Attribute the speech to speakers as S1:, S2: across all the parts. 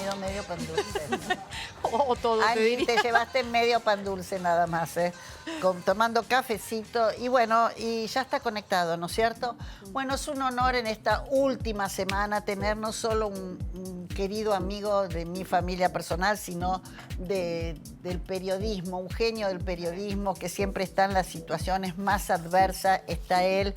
S1: comido medio pan dulce.
S2: O todo, te
S1: Angie,
S2: diría.
S1: te llevaste medio pan dulce nada más, ¿eh? Tomando cafecito y bueno, y ya está conectado, ¿no es cierto? Bueno, es un honor en esta última semana tener no solo un querido amigo de mi familia personal, sino del periodismo, un genio del periodismo que siempre está en las situaciones más adversas, está él,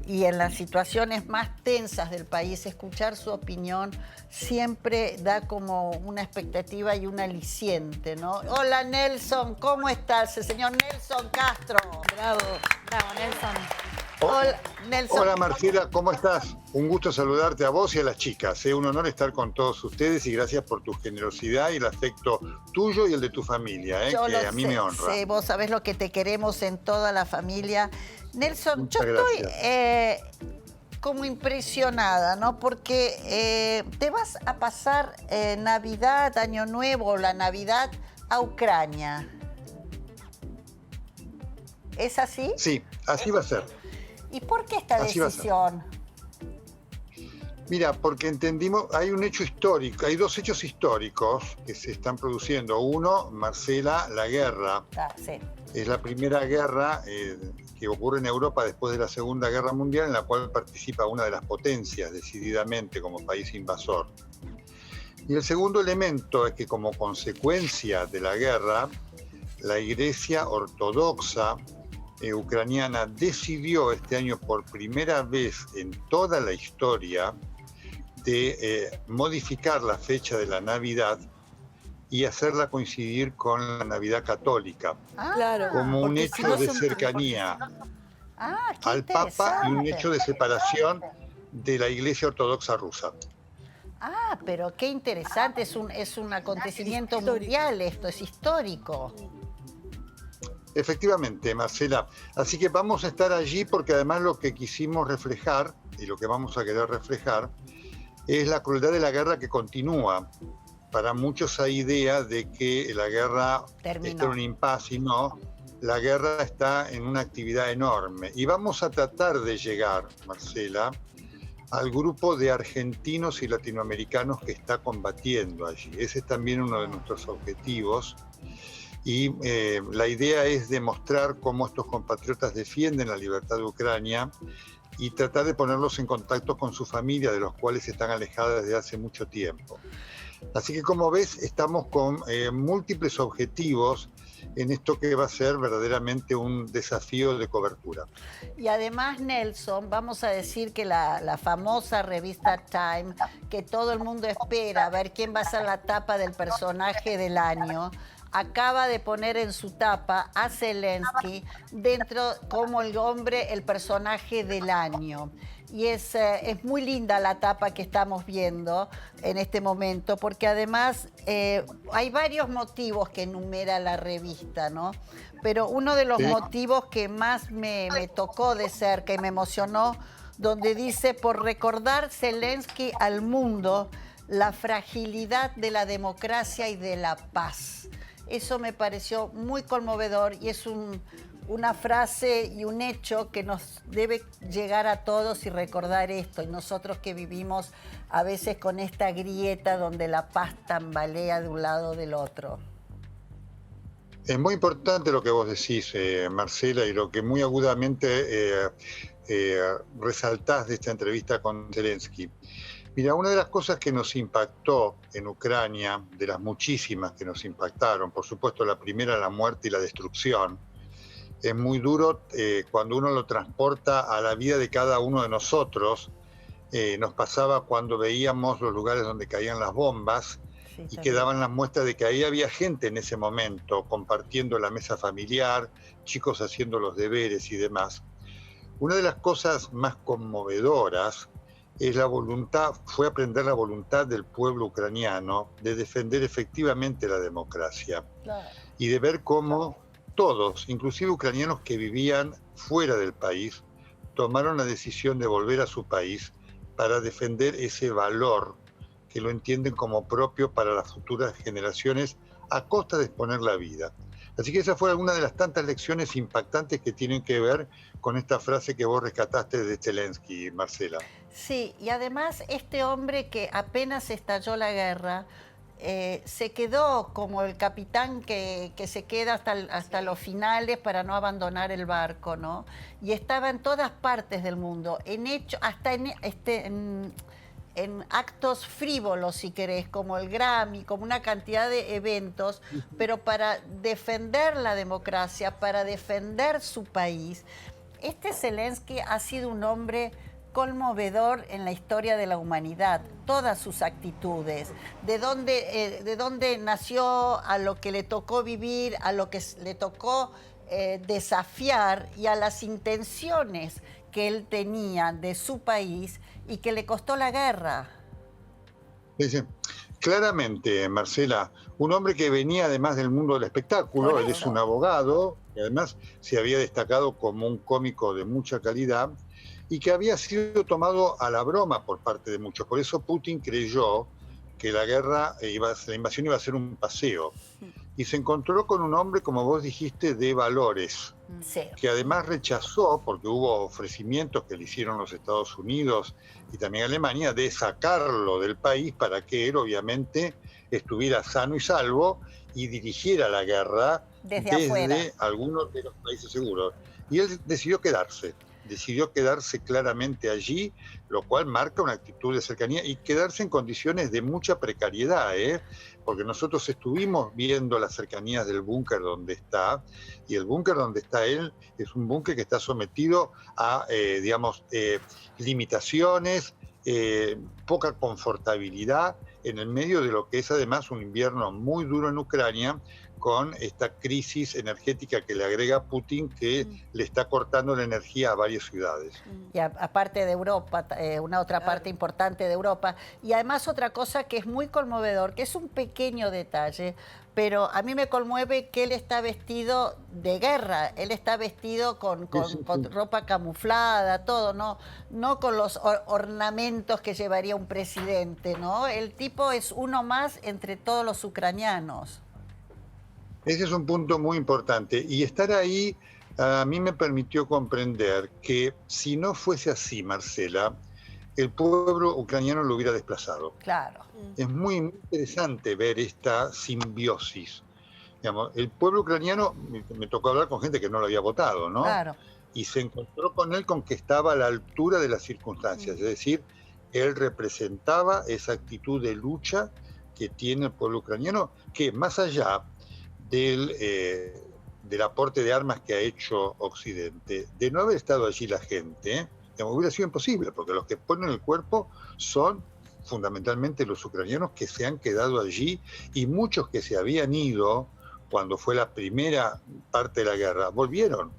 S1: y en las situaciones más tensas del país, escuchar su opinión siempre da como una expectativa y un aliciente, ¿no? Hola Nelson, ¿cómo estás? El señor Nelson Castro.
S2: Bravo, bravo, Nelson.
S1: Hola, Nelson.
S3: Hola Marcela, ¿cómo estás? Un gusto saludarte a vos y a las chicas. Es un honor estar con todos ustedes y gracias por tu generosidad y el afecto tuyo y el de tu familia,
S1: Yo
S3: que
S1: lo
S3: a mí
S1: sé,
S3: me honra.
S1: sé, vos sabés lo que te queremos en toda la familia. Nelson,
S3: Muchas
S1: yo estoy
S3: gracias.
S1: como impresionada, ¿no? Porque te vas a pasar Navidad, Año Nuevo, la Navidad a Ucrania. ¿Es así?
S3: Sí, así va a ser.
S1: ¿Y por qué esta
S3: Así va a ser.
S1: decisión?
S3: Mira, porque entendimos, hay un hecho histórico, hay dos hechos históricos que se están produciendo. Uno, Marcela, la guerra.
S1: Ah, sí.
S3: Es la primera guerra que ocurre en Europa después de la Segunda Guerra Mundial, en la cual participa una de las potencias decididamente como país invasor. Y el segundo elemento es que como consecuencia de la guerra, la Iglesia Ortodoxa ucraniana decidió este año por primera vez en toda la historia de modificar la fecha de la Navidad y hacerla coincidir con la Navidad católica,
S2: Claro.
S3: como un
S2: Porque
S3: hecho
S2: si no
S3: de
S2: son-
S3: cercanía
S1: Qué
S3: al Papa y un
S1: interesante.
S3: hecho de separación de la Iglesia Ortodoxa rusa.
S1: Pero qué interesante, es un acontecimiento
S2: Histórico.
S1: mundial esto, es histórico.
S3: Efectivamente, Marcela. Así que vamos a estar allí porque además lo que quisimos reflejar y lo que vamos a querer reflejar es la crueldad de la guerra que continúa. Para muchos hay idea de que la guerra
S1: Terminó.
S3: está en un impasse y no, la guerra está en una actividad enorme. Y vamos a tratar de llegar, Marcela, al grupo de argentinos y latinoamericanos que está combatiendo allí. Ese es también uno de nuestros objetivos. Y la idea es demostrar cómo estos compatriotas defienden la libertad de Ucrania y tratar de ponerlos en contacto con su familia, de los cuales están alejadas desde hace mucho tiempo. Así que como ves, estamos con múltiples objetivos en esto que va a ser verdaderamente un desafío de cobertura.
S1: Y además, Nelson, vamos a decir que la famosa revista Time, que todo el mundo espera a ver quién va a ser la tapa del personaje del año, acaba de poner en su tapa a Zelensky dentro como el hombre, el personaje del año. Y es muy linda la tapa que estamos viendo en este momento, porque además hay varios motivos que enumera la revista, ¿no? Pero uno de los
S3: Sí.
S1: motivos que más me tocó de cerca y me emocionó, donde dice, por recordar Zelensky al mundo la fragilidad de la democracia y de la paz. Eso me pareció muy conmovedor y es una frase y un hecho que nos debe llegar a todos y recordar esto. Y nosotros que vivimos a veces con esta grieta donde la paz tambalea de un lado o del otro.
S3: Es muy importante lo que vos decís, Marcela, y lo que muy agudamente resaltás de esta entrevista con Zelensky. Mira, una de las cosas que nos impactó en Ucrania, de las muchísimas que nos impactaron, por supuesto la primera, la muerte y la destrucción, es muy duro cuando uno lo transporta a la vida de cada uno de nosotros. Nos pasaba cuando veíamos los lugares donde caían las bombas
S1: Sí,
S3: y
S1: también.
S3: quedaban las muestras de que ahí había gente en ese momento compartiendo la mesa familiar, chicos haciendo los deberes y demás. Una de las cosas más conmovedoras es fue aprender la voluntad del pueblo ucraniano de defender efectivamente la democracia
S1: Claro.
S3: y de ver cómo todos, inclusive ucranianos que vivían fuera del país, tomaron la decisión de volver a su país para defender ese valor que lo entienden como propio para las futuras generaciones a costa de exponer la vida. Así que esa fue una de las tantas lecciones impactantes que tienen que ver con esta frase que vos rescataste de Zelensky, Marcela.
S1: Sí, y además este hombre que apenas estalló la guerra, se quedó como el capitán que se queda hasta los finales para no abandonar el barco, ¿no? Y estaba en todas partes del mundo, hasta en actos frívolos, si querés, como el Grammy, como una cantidad de eventos, pero para defender la democracia, para defender su país. Zelensky ha sido un hombre conmovedor en la historia de la humanidad, todas sus actitudes, de dónde nació, a lo que le tocó vivir, a lo que le tocó desafiar y a las intenciones que él tenía de su país y que le costó la guerra.
S3: Sí, sí. Claramente, Marcela, un hombre que venía además del mundo del espectáculo, él es un abogado, y además se había destacado como un cómico de mucha calidad, y que había sido tomado a la broma por parte de muchos. Por eso Putin creyó que la invasión iba a ser un paseo. Y se encontró con un hombre, como vos dijiste, de valores,
S1: sí,
S3: que además rechazó, porque hubo ofrecimientos que le hicieron los Estados Unidos y también Alemania, de sacarlo del país para que él obviamente estuviera sano y salvo y dirigiera la guerra desde algunos de los países seguros. Y él decidió quedarse claramente allí, lo cual marca una actitud de cercanía y quedarse en condiciones de mucha precariedad, porque nosotros estuvimos viendo las cercanías del búnker donde está, y el búnker donde está él es un búnker que está sometido a, limitaciones, poca confortabilidad, en el medio de lo que es además un invierno muy duro en Ucrania, con esta crisis energética que le agrega Putin, que le está cortando la energía a varias ciudades.
S1: Y aparte de Europa, una otra parte importante de Europa. Y además otra cosa que es muy conmovedor, que es un pequeño detalle, pero a mí me conmueve que él está vestido de guerra, él está vestido con ropa camuflada, todo, no con los ornamentos que llevaría un presidente, ¿no? El tipo es uno más entre todos los ucranianos.
S3: Ese es un punto muy importante. Y estar ahí a mí me permitió comprender que si no fuese así, Marcela, el pueblo ucraniano lo hubiera desplazado.
S1: Claro.
S3: Es muy interesante ver esta simbiosis. Digamos, el pueblo ucraniano, me tocó hablar con gente que no lo había votado, ¿no?
S1: Claro.
S3: Y se encontró con él con que estaba a la altura de las circunstancias. Es decir, él representaba esa actitud de lucha que tiene el pueblo ucraniano, que más allá del aporte de armas que ha hecho Occidente, de no haber estado allí la gente, hubiera sido imposible, porque los que ponen el cuerpo son fundamentalmente los ucranianos que se han quedado allí, y muchos que se habían ido cuando fue la primera parte de la guerra, volvieron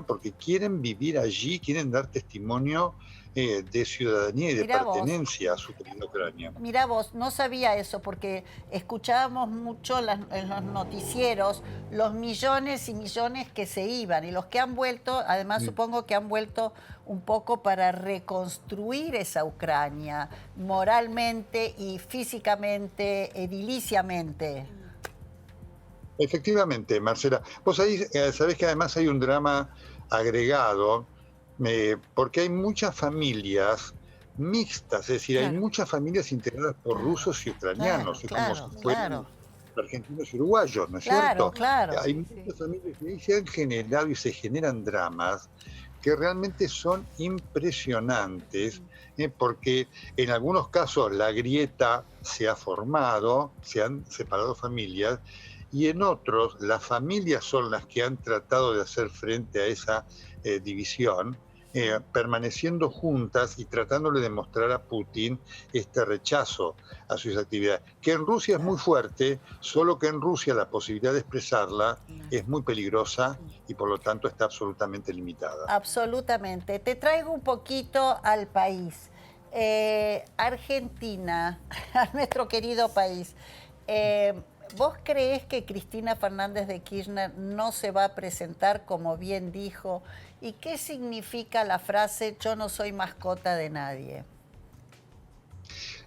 S3: porque quieren vivir allí, quieren dar testimonio de ciudadanía y de pertenencia a su querida Ucrania.
S1: Mirá vos, no sabía eso, porque escuchábamos mucho en los noticieros los millones y millones que se iban, y los que han vuelto, además supongo que han vuelto un poco para reconstruir esa Ucrania, moralmente y físicamente, ediliciamente.
S3: Efectivamente, Marcela. Vos ahí sabés que además hay un drama agregado, porque hay muchas familias mixtas, es decir, hay muchas familias integradas por rusos y ucranianos, como si fueran argentinos y uruguayos, ¿no es cierto?
S1: Claro.
S3: Hay muchas familias que ahí se han generado y se generan dramas que realmente son impresionantes, porque en algunos casos la grieta se ha formado, se han separado familias, y en otros las familias son las que han tratado de hacer frente a esa división, permaneciendo juntas y tratándole de mostrar a Putin este rechazo a sus actividades, que en Rusia es muy fuerte, solo que en Rusia la posibilidad de expresarla es muy peligrosa y por lo tanto está absolutamente limitada.
S1: Absolutamente. Te traigo un poquito al país. Argentina, a nuestro querido país. ¿Vos creés que Cristina Fernández de Kirchner no se va a presentar, como bien dijo? ¿Y qué significa la frase "yo no soy mascota de nadie"?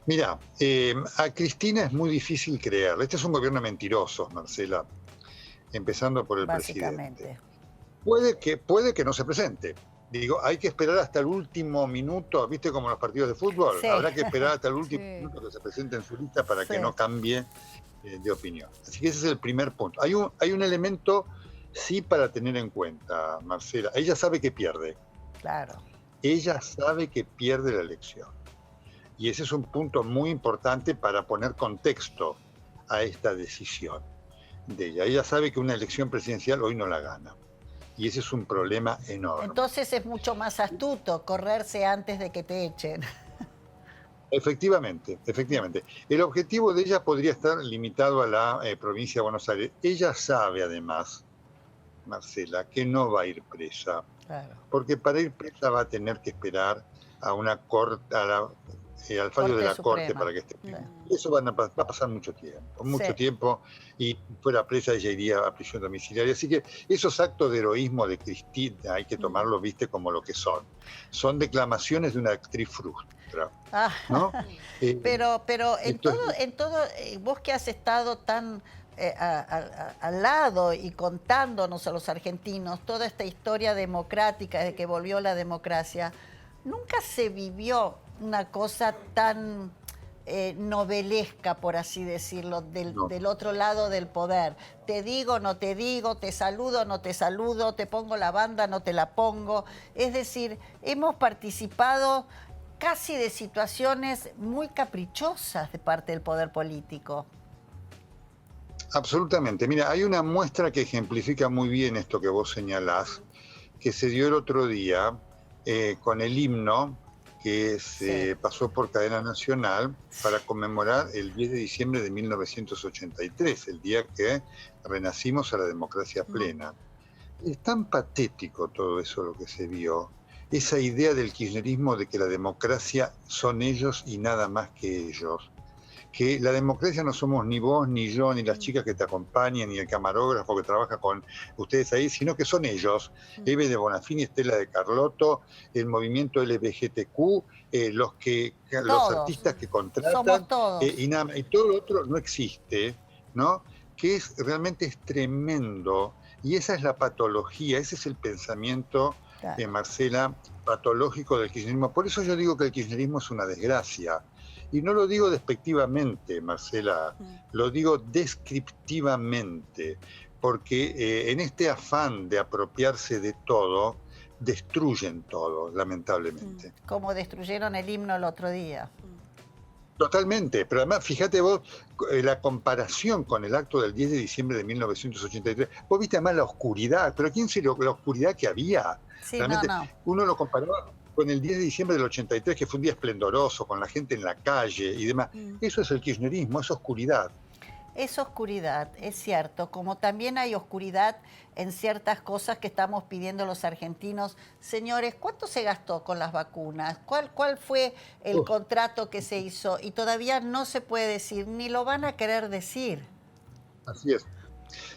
S3: Mira, a Cristina es muy difícil creerle. Este es un gobierno mentiroso, Marcela, empezando por el presidente. puede que no se presente. Digo, hay que esperar hasta el último minuto, ¿viste? Como en los partidos de fútbol.
S1: Sí.
S3: Habrá que esperar hasta el último
S2: Sí.
S3: minuto que se presente en su lista para que
S1: Sí.
S3: no cambie de opinión. Así que ese es el primer punto. Hay un elemento, sí, para tener en cuenta, Marcela. Ella sabe que pierde.
S1: Claro.
S3: Ella sabe que pierde la elección. Y ese es un punto muy importante para poner contexto a esta decisión de ella. Ella sabe que una elección presidencial hoy no la gana. Y ese es un problema enorme.
S1: Entonces es mucho más astuto correrse antes de que te echen.
S3: Efectivamente, efectivamente. El objetivo de ella podría estar limitado a la provincia de Buenos Aires. Ella sabe además, Marcela, que no va a ir presa,
S1: Claro.
S3: porque para ir presa va a tener que esperar a una corte, al fallo de la Corte
S1: Suprema.
S3: para que esté.
S1: Sí.
S3: Eso va a pasar mucho
S1: Sí.
S3: tiempo, y fuera presa ella iría a prisión domiciliaria. Así que esos actos de heroísmo de Cristina hay que tomarlos, viste, como lo que son. Son declamaciones de una actriz frustra,
S1: Ah,
S3: ¿no?
S1: pero
S3: Entonces,
S1: en todo, vos que has estado tan al lado y contándonos a los argentinos toda esta historia democrática desde que volvió la democracia, nunca se vivió una cosa tan novelesca, por así decirlo,
S3: No.
S1: del otro lado del poder. Te digo, no te digo, te saludo, no te saludo, te pongo la banda, no te la pongo. Es decir, hemos participado casi de situaciones muy caprichosas de parte del poder político.
S3: absolutamente. Mira, hay una muestra que ejemplifica muy bien esto que vos señalás, que se dio el otro día con el himno que se
S1: Sí.
S3: pasó por cadena nacional para conmemorar el 10 de diciembre de 1983, el día que renacimos a la democracia plena. Es tan patético todo eso lo que se vio, esa idea del kirchnerismo de que la democracia son ellos y nada más que ellos. Que la democracia no somos ni vos, ni yo, ni las chicas que te acompañan, ni el camarógrafo que trabaja con ustedes ahí, sino que son ellos. Eve de Bonafini, Estela de Carlotto, el movimiento LGBTQ, los
S1: Todos.
S3: artistas que contratan,
S1: Somos todos.
S3: y todo lo otro no existe, ¿no? Que realmente es tremendo. Y esa es la patología, ese es el pensamiento,
S1: Claro.
S3: Marcela, patológico del kirchnerismo. Por eso yo digo que el kirchnerismo es una desgracia. Y no lo digo despectivamente, Marcela, lo digo descriptivamente, porque en este afán de apropiarse de todo, destruyen todo, lamentablemente.
S1: Como destruyeron el himno el otro día.
S3: Totalmente, pero además, fíjate vos, la comparación con el acto del 10 de diciembre de 1983, vos viste además la oscuridad, pero ¿quién se la oscuridad que había?
S1: Sí,
S3: Realmente,
S1: no.
S3: uno lo comparaba con el 10 de diciembre del 83, que fue un día esplendoroso, con la gente en la calle y demás. Eso es el kirchnerismo, es oscuridad.
S1: Es oscuridad, es cierto, como también hay oscuridad en ciertas cosas que estamos pidiendo los argentinos. Señores, ¿cuánto se gastó con las vacunas? ¿Cuál fue el contrato que se hizo? Y todavía no se puede decir, ni lo van a querer decir.
S3: Así es.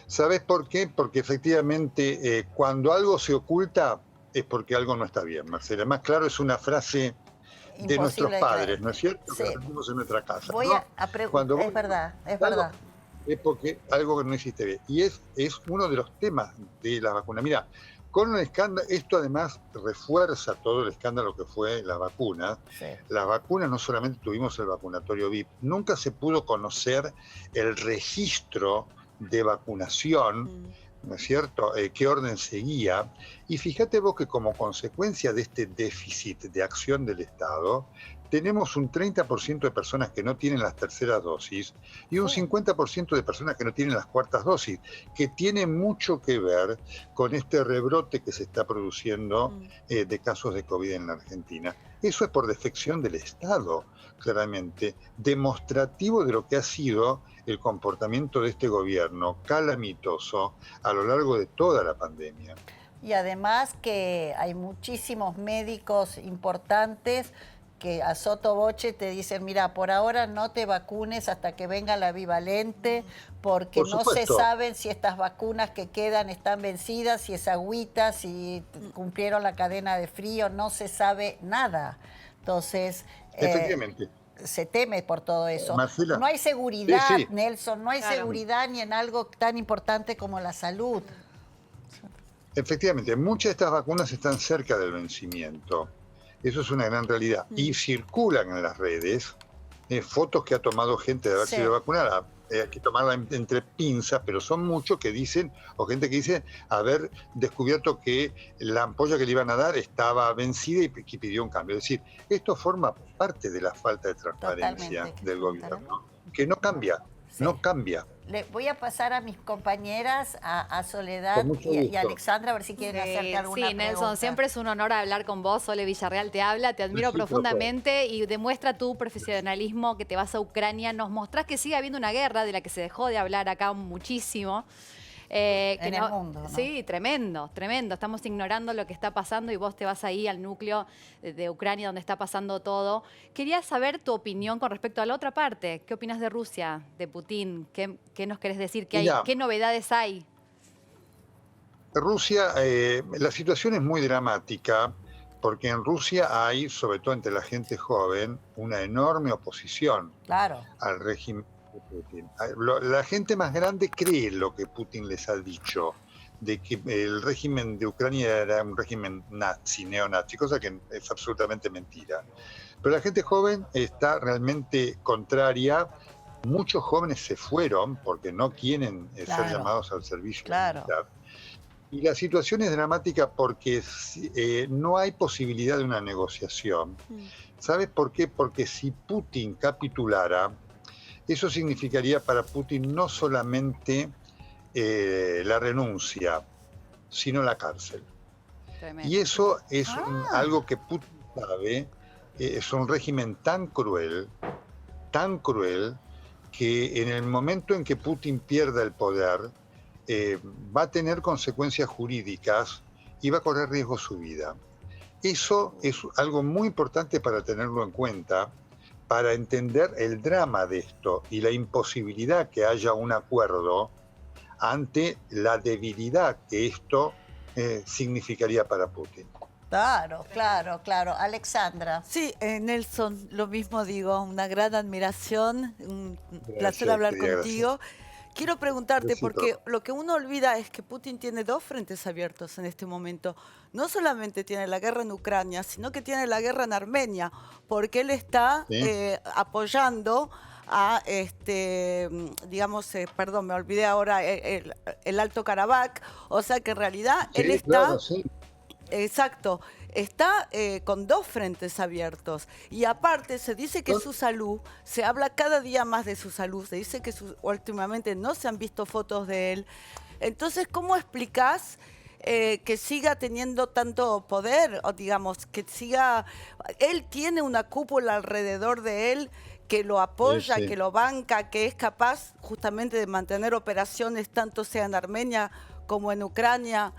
S3: ¿Sabes por qué? Porque efectivamente cuando algo se oculta es porque algo no está bien, Marcela. Más claro, es una frase de
S1: Imposible
S3: nuestros
S1: de
S3: padres,
S1: creer.
S3: ¿no es cierto?
S1: Sí.
S3: Que aprendimos en nuestra casa.
S1: Voy
S3: ¿no?
S1: a
S3: Cuando
S1: es
S3: vos-
S1: verdad, es
S3: algo-
S1: verdad.
S3: Es porque algo que no hiciste bien. Y es uno de los temas de la vacuna. Mira, con el escándalo, esto además refuerza todo el escándalo que fue la vacuna.
S1: Sí.
S3: Las vacunas no solamente tuvimos el vacunatorio VIP, nunca se pudo conocer el registro de vacunación, ¿no es cierto? ¿Qué orden seguía? Y fíjate vos que como consecuencia de este déficit de acción del Estado, tenemos un 30% de personas que no tienen las terceras dosis y un
S1: Sí.
S3: 50% de personas que no tienen las cuartas dosis, que tiene mucho que ver con este rebrote que se está produciendo de casos de COVID en la Argentina. Eso es por defección del Estado, claramente, demostrativo de lo que ha sido el comportamiento de este gobierno calamitoso a lo largo de toda la pandemia.
S1: Y además que hay muchísimos médicos importantes que a sotoboche te dicen, mira, por ahora no te vacunes hasta que venga la bivalente, porque
S3: Por
S1: no se
S3: supuesto.
S1: saben si estas vacunas que quedan están vencidas, si es agüita, si cumplieron la cadena de frío, no se sabe nada. Entonces,
S3: Efectivamente.
S1: se teme por todo eso.
S3: Marcela.
S1: No hay seguridad,
S3: Sí, sí.
S1: Nelson, no hay
S2: Claro.
S1: seguridad ni en algo tan importante como la salud.
S3: Efectivamente, muchas de estas vacunas están cerca del vencimiento. Eso es una gran realidad. Y circulan en las redes fotos que ha tomado gente de haber
S1: Sí.
S3: sido vacunada. Hay que tomarla entre pinzas, pero son muchos que dicen, o gente que dice haber descubierto que la ampolla que le iban a dar estaba vencida y que pidió un cambio. Es decir, esto forma parte de la falta de transparencia
S1: Totalmente,
S3: del gobierno,
S1: totalmente.
S3: que no cambia,
S1: Sí.
S3: no cambia.
S1: Le voy a pasar a mis compañeras, a Soledad
S3: Con mucho
S1: y a
S3: gusto.
S1: Alexandra, a ver si quieren hacerte alguna
S2: Sí, Nelson,
S1: pregunta.
S2: siempre es un honor hablar con vos. Sole Villarreal te habla, te admiro
S3: Recíproco.
S2: profundamente y demuestra tu profesionalismo que te vas a Ucrania. Nos mostrás que sigue habiendo una guerra de la que se dejó de hablar acá muchísimo.
S1: En el mundo, ¿no?
S2: Sí, tremendo, tremendo. Estamos ignorando lo que está pasando y vos te vas ahí al núcleo de Ucrania donde está pasando todo. Quería saber tu opinión con respecto a la otra parte. ¿Qué opinas de Rusia, de Putin? ¿Qué nos querés decir?
S3: Mirá.
S2: ¿Qué novedades hay?
S3: Rusia, la situación es muy dramática porque en Rusia hay, sobre todo entre la gente joven, una enorme oposición
S1: Claro.
S3: al régimen de Putin. La gente más grande cree lo que Putin les ha dicho, de que el régimen de Ucrania era un régimen nazi, neonazi, cosa que es absolutamente mentira. Pero la gente joven está realmente contraria. Muchos jóvenes se fueron porque no quieren ser
S1: Claro.
S3: llamados al servicio
S1: Claro.
S3: militar. Y la situación es dramática porque no hay posibilidad de una negociación. ¿Sabes por qué? Porque si Putin capitulara, eso significaría para Putin no solamente la renuncia, sino la cárcel.
S2: Tremendo.
S3: Y eso es
S1: Ah.
S3: algo que Putin sabe, es un régimen tan cruel, que en el momento en que Putin pierda el poder, va a tener consecuencias jurídicas y va a correr riesgo su vida. Eso es algo muy importante para tenerlo en cuenta, para entender el drama de esto y la imposibilidad que haya un acuerdo ante la debilidad que esto significaría para Putin.
S1: Claro, claro, claro. Alexandra.
S4: Sí, Nelson, lo mismo digo, una gran admiración, un placer
S3: Gracias,
S4: hablar
S3: querida,
S4: contigo. Quiero preguntarte, porque
S3: Recíproco.
S4: lo que uno olvida es que Putin tiene dos frentes abiertos en este momento. No solamente tiene la guerra en Ucrania, sino que tiene la guerra en Armenia, porque él está
S3: Sí.
S4: apoyando a, digamos, perdón, me olvidé ahora, el Alto Karabaj. O sea que en realidad él
S3: Sí,
S4: está...
S3: claro, sí.
S4: Exacto, está con dos frentes abiertos y aparte se dice que su salud, se habla cada día más de su salud, se dice que últimamente no se han visto fotos de él. Entonces, ¿cómo explicás que siga teniendo tanto poder? O digamos, que siga... Él tiene una cúpula alrededor de él que lo apoya,
S3: Sí, sí.
S4: que lo banca, que es capaz justamente de mantener operaciones tanto sea en Armenia como en Ucrania,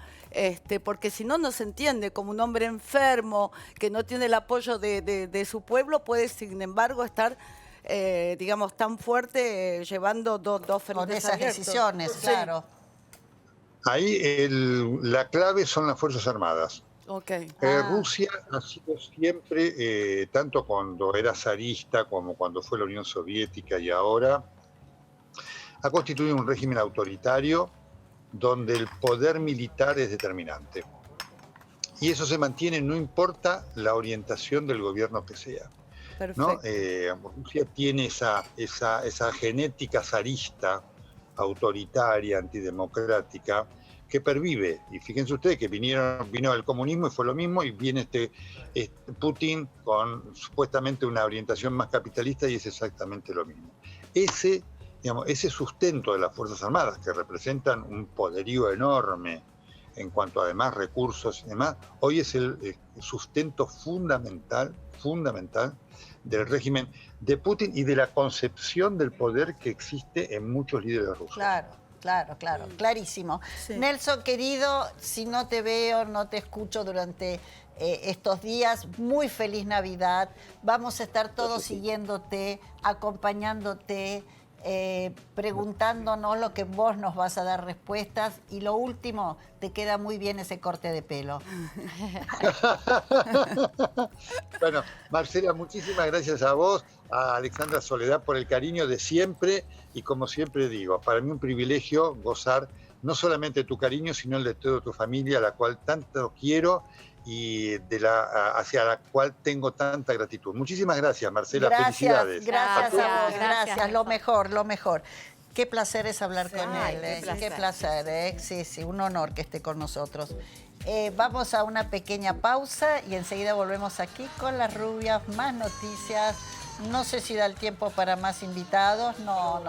S4: porque si no, no se entiende, como un hombre enfermo que no tiene el apoyo de su pueblo, puede sin embargo estar, digamos, tan fuerte llevando dos frentes
S1: Con esas
S4: abiertos.
S1: decisiones,
S4: Sí.
S1: claro.
S3: Ahí la clave son las Fuerzas Armadas.
S4: Ok.
S3: Rusia ha sido siempre, tanto cuando era zarista como cuando fue la Unión Soviética y ahora, ha constituido un régimen autoritario donde el poder militar es determinante. Y eso se mantiene, no importa la orientación del gobierno que sea, ¿no?
S4: Perfecto.
S3: Rusia tiene esa genética zarista, autoritaria, antidemocrática, que pervive. Y fíjense ustedes que vino el comunismo y fue lo mismo, y viene Putin con supuestamente una orientación más capitalista y es exactamente lo mismo. Ese sustento de las Fuerzas Armadas, que representan un poderío enorme en cuanto a además recursos y demás, hoy es el sustento fundamental del régimen de Putin y de la concepción del poder que existe en muchos líderes rusos.
S1: Claro, clarísimo.
S4: Sí.
S1: Nelson, querido, si no te veo, no te escucho durante estos días, muy feliz Navidad. Vamos a estar todos siguiéndote, acompañándote, preguntándonos lo que vos nos vas a dar respuestas. Y lo último, te queda muy bien ese corte de pelo.
S3: Bueno, Marcela, muchísimas gracias a vos, a Alexandra Soledad por el cariño de siempre y como siempre digo, para mí un privilegio gozar no solamente tu cariño, sino el de toda tu familia, a la cual tanto quiero y hacia la cual tengo tanta gratitud. Muchísimas gracias, Marcela.
S1: Gracias,
S3: Felicidades.
S1: gracias a vos,
S2: Gracias,
S1: gracias, lo
S2: Nelson.
S1: mejor, lo mejor. Qué placer es hablar con
S2: Ay,
S1: él,
S2: qué placer.
S1: qué placer, sí, sí, un honor que esté con nosotros. Vamos a una pequeña pausa y enseguida volvemos aquí con las rubias, más noticias. No sé si da el tiempo para más invitados, no.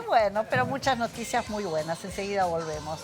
S1: Bueno, pero muchas noticias muy buenas, enseguida volvemos.